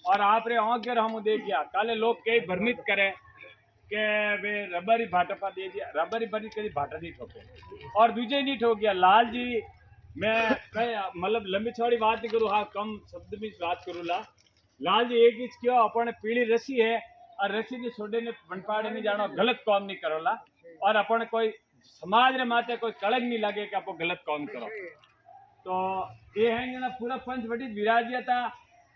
और आप रे आंख हम देख गया काले लोग कई भ्रमित करे के वे रबरी भाटा पर दे दिया रबरी बनी कभी भाटा नहीं ठोके और दूजे नहीं ठोक गया लाल जी मैं मतलब लंबी चौड़ी बात नहीं करूँ हाँ कम शब्द में बात करूँ लाल जी एक ही क्यों अपन पीली रस्सी है और रस्सी ने छोड़े ने बनपाड़े नहीं जानो गलत काम नहीं करोला और अपन कोई समाज रे माते कोई कलंक नहीं लगे कि आप गलत काम करो तो ये है ना पूरा पंच बटी विराजिया था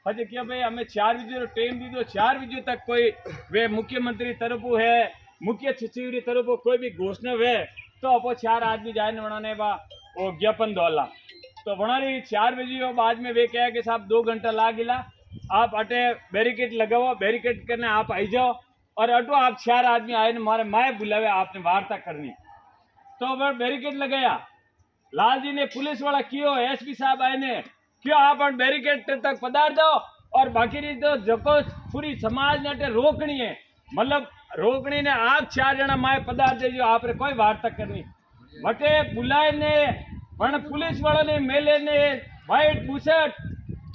हजे क्या भाई हमें 4 बजे टाइम दी दो 4 बजे तक कोई वे मुख्यमंत्री तरफ है मुख्य सचिव री तरफ कोई भी घोषणा है तो अपो 4 आदमी जाए बनाने बा वो ज्ञापन दौला तो बनारी 4 बजे बाद में वे कहा कि साहब 2 घंटा ला गिला आप अटे बैरिकेड लगाओ बैरिकेड करने आप आई जाओ और अटो आप 4 आदमी आए मारे माए बुलावे आपने वार्ता करनी तो वह बैरिकेड लगाया लाल जी ने पुलिस वाला क्यों एसपी साहब आए ने क्यों आप बैरिकेड तक पधार जाओ और बाकी रही तो जको पूरी समाज ने रोकनी है मतलब रोकनी ने आप 4 जना माए पधार देजो आप कोई वार्ता करनी बटे बुलाए ने पण पुलिस वालों ने मेले ने व्हाइट बुशर्ट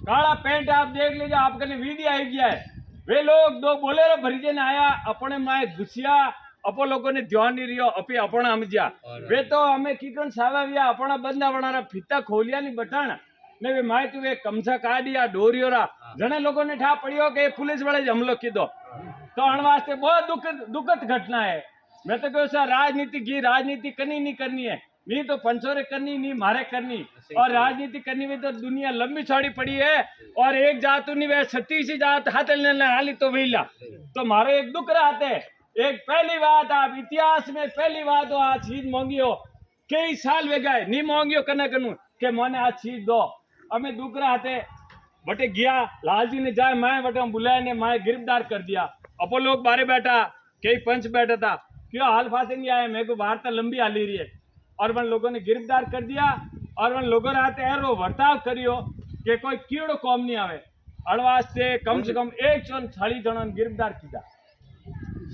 काला पैंट आप देख लीजिए आपके वीडियो आई गया है वे लोग 2 बोलेरो भरीजे ने आया अपने माए घुसिया अपो लोगों ने ध्यान नहीं रियो अपी अपना समझा वे तो हमें किकन सावाविया अपना बंदा बनारा फीता खोलिया नहीं बटाना ने वे माए तू वे कमसा काढ़िया डोरियोरा जने लोगों ने ठा पड़ियो के पुलिस वाले हमलो कीधो तो अण वास्ते बहुत दुखद घटना है मैं तो कहूँ सर राजनीति की राजनीति करनी नहीं करनी है नहीं तो पंचोरे करनी नहीं मारे करनी और राजनीति करनी में तो दुनिया लंबी चौड़ी पड़ी है और एक जात नहीं वे 36 जात हाथ हाली तो वहीला तो मारे एक दुख रहते एक पहली बात आप इतिहास में पहली बात हो आज चीज मांगी हो कई साल वे गए नहीं मांगी हो करना करूँ के मैंने आज चीज दो हमें दुख रहते बटे गया लाल जी ने जाए मैं बटे बुलाया ने मैं गिरफ्तार कर दिया अपो लोग बारे बैठा कई पंच बैठा था क्यों हाल फासे नहीं आए मेरे को वार्ता लंबी हाली रही है और वन लोगों ने गिरफ्तार कर दिया और वन लोगों ने आते हैं वो वर्ताव करियो कि कोई कीड़ो कौम नहीं आवे अड़वास से कम 40 जन गिरफ्तार किया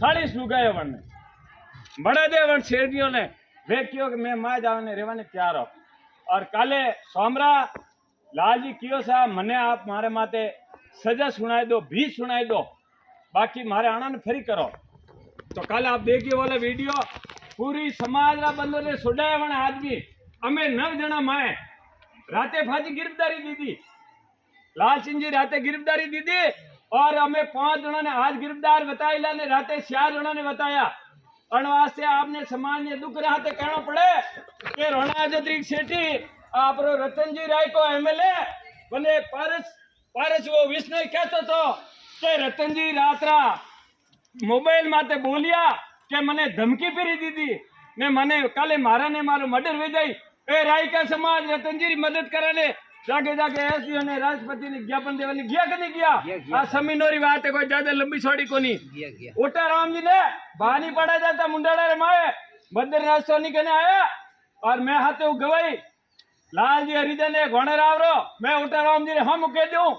40 लुगाए वन ने बड़े दे वन शेरनियों ने वे क्यों कि मैं माँ जाने रेवाने तैयार हो और काले सोमरा लाल जी क्यों साहब मने आप मारे माते सजा सुनाई दो भी सुनाई दो बाकी मारे आना ने फ्री करो तो कल आप देखिए वाला वीडियो पूरी समाज रा बंदो ने सुडाया वन आदमी हमें 9 जना माए राते फाजी गिरफ्तारी दी थी लाल सिंह जी राते गिरफ्तारी दी थी और हमें 5 जना ने आज गिरफ्तार बताया ने राते 4 जना ने बताया वास्ते आपने समाज ने दुख रहते कहना पड़े कि रोना जद्री सेठी आप रतन जी राय को एमएलए बने पारस वो विष्णु कहते तो कि रतन जी रात्रा मोबाइल माते बोलिया के मने धमकी फिरी दी थी ने मने काले मारा ने मारो मर्डर हो जाई ए राय का समाज रतन जी मदद करे ने जाके एसपी ने राष्ट्रपति ने ज्ञापन देवानी गया कि नहीं गया आ समीनोरी बात है कोई ज्यादा लंबी छोड़ी को नहीं ओटा राम जी ने बानी पड़ा जाता मुंडाड़ा रे माए मदर रास्ता नहीं कहने आया और मैं हाथे वो गवाई लाल जी हरिजन ने घोड़े रावरो मैं ओटा राम जी ने हम कह दूं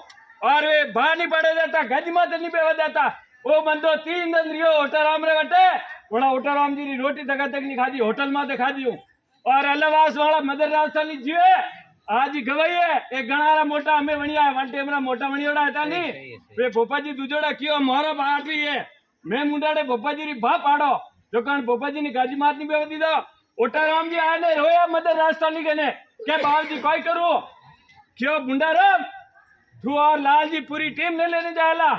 और वे बानी पड़ा जाता गज मत नहीं बेवा जाता वो बंदो 3 दिन रियो ओटा राम रे बटे बड़ा ओटा राम जी री रोटी तक नहीं खादी होटल में खा दी और अल्लावास वाला मदर राजस्थानी जीवे आज गवाई है एक गणारा मोटा हमें वणिया वन टेमरा मोटा वणियोड़ा था नहीं वे भोपा जी दूजोड़ा क्यों मोहरा बांट रही है मैं मुंडाड़े भोपा जी री भा पाड़ो जो कारण भोपा जी ने गाजी मात नहीं बेवा दी दो ओटा राम जी आए ने रोया मदर राजस्थानी के ने क्या बाप जी कोई करो क्यों मुंडाराम तू और लाल जी पूरी टीम ने लेने जाएला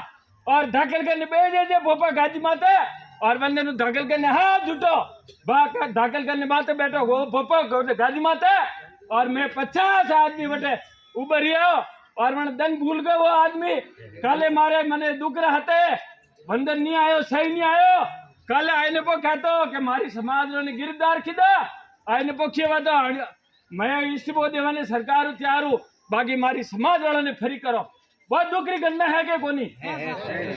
और धकेल के बेजे भोपा गाजी माते और बंदे नु धकेल के हाँ झूठो बाका धकेल करने माते बैठो वो भोपा गाजी माते और मैं 50 आदमी बटे उबरिया और मैंने दन भूल गए वो आदमी काले मारे मने दुख रहते बंदर नहीं आयो सही नहीं आयो काले आईने पो कहते कि मारी समाज ने गिरफ्तार किया आईने पो बता मैं इस बो देवाने सरकार तैयार हूँ बाकी मारी समाज वालों ने फ्री करो बहुत दुखरी गन्ना है कि कोनी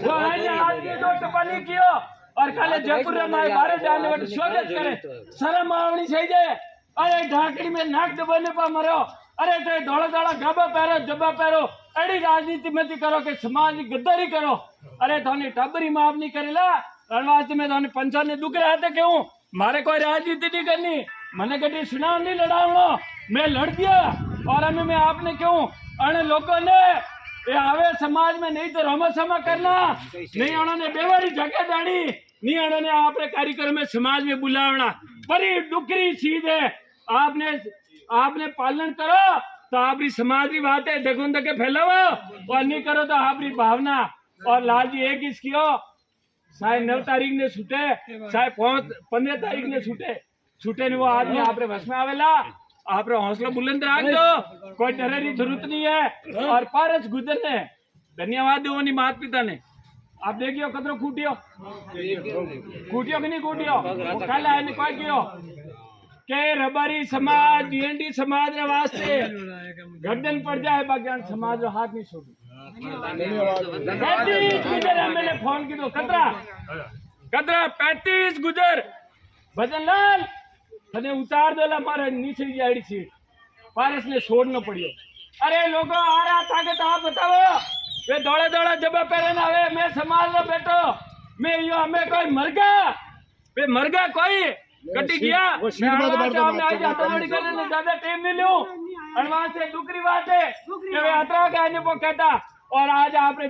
वो आईने आदमी दो टपानी कियो और काले जयपुर में बाहर जाने वाले स्वागत करे शर्म आवनी सही जाए अरे ढाकड़ी में नाक दबाने पर मरो अरे तो धोड़ा गाबा पैरो जब्बा पैरो अड़ी राजनीति में करो कि समाज की गद्दारी करो अरे थोनी टबरी माफ नहीं करेला रणवास में थोनी पंचा ने दुख रहा था क्यों मारे कोई राजनीति नहीं करनी मैंने कभी चुनाव नहीं लड़ाऊंगा मैं लड़ दिया और हमें मैं आपने क्यों अने लोगों ने ये आवे समाज में नहीं तो रमसमा करना नहीं उन्होंने बेवारी झके दानी नहीं उन्होंने आपने कार्यक्रम में समाज में बुलावना बड़ी डुकरी चीज है आपने पालन करो तो आपकी समाज की बात है देखो के फैलाओ और नहीं करो तो आपकी भावना और लाल जी एक इसकी हो चाहे 9 तारीख ने छूटे चाहे 15 तारीख ने छूटे नहीं वो आदमी आपरे बस में आवेला आप हौसला बुलंद रख दो कोई डरे की जरूरत नहीं है और पारस गुजर ने धन्यवाद दो माता पिता ने आप देखियो कतरो कूटियो कि नहीं कूटियो कल आए कोई कियो के रबारी समाज डीएनडी समाज रे वास्ते गर्दन पड़ जाए बाकी समाज रो हाथ नहीं छोड़ो 35 गुजर एमएलए फोन की दो कतरा 35 गुजर भजनलाल तने उतार देला मारे नीचे की आईडी सीट पारस ने छोड़ना पड़ियो अरे लोगों आ रहा था कि आप बताओ वे दौड़ा जब पहले आवे मैं समाज रो बेटो मैं यो हमें कोई मर गया कोई कटी गया मैं आज हथौड़ी करने ने ज्यादा टाइम नहीं लूं और वहां से दूसरी बात है कि वे हथरा का कहता और आज आपने